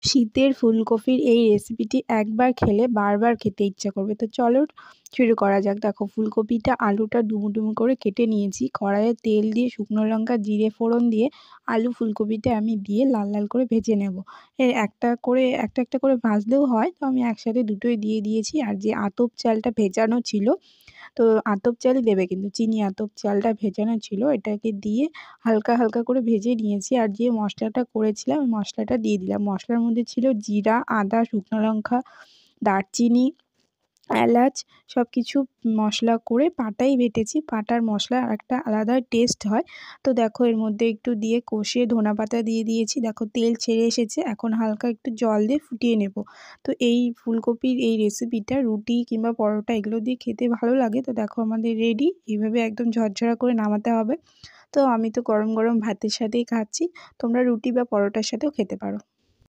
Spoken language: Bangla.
শীতের ফুলকপির এই রেসিপিটি একবার খেলে বারবার খেতে ইচ্ছা করবে। তো চলো শুরু করা যাক। দেখো ফুলকপিটা আলুটা ডুমো ডুমো করে কেটে নিয়েছি। কড়াইয়ে তেল দিয়ে শুকনো লঙ্কা জিরে ফোড়ন দিয়ে আলু ফুলকপিটা আমি দিয়ে লাল লাল করে ভেজে নেব। এর একটা একটা করে ভাজলেও হয়, তো আমি একসাথে দুটোই দিয়ে দিয়েছি। আর যে আতপ চালটা ভেজানো ছিল, তো আতপ চালই দেবে কিন্তু, চিনি আতপ চালটা ভেজানো ছিল, এটাকে দিয়ে হালকা হালকা করে ভেজে নিয়েছি। আর যে মশলাটা করেছিলাম ওই মশলাটা দিয়ে দিলাম। মশলার মধ্যে ছিল জিরা, আদা, শুকনো লঙ্কা, দারচিনি, এলাচ সব কিছু মশলা করে পাটাই বেটেছি। পাটার মশলার একটা আলাদা টেস্ট হয়। তো দেখো এর মধ্যে একটু দিয়ে কষিয়ে ধনেপাতা দিয়ে দিয়েছি। দেখো তেল ছেড়ে এসেছে, এখন হালকা একটু জল দিয়ে ফুটিয়ে নেব। তো এই ফুলকপির এই রেসিপিটা রুটি কিংবা পরোটা এগুলো দিয়ে খেতে ভালো লাগে। তো দেখো আমাদের রেডি, এইভাবে একদম ঝরঝরা করে নামাতে হবে। তো আমি তো গরম গরম ভাতের সাথেই খাচ্ছি, তোমরা রুটি বা পরোটার সাথেও খেতে পারো।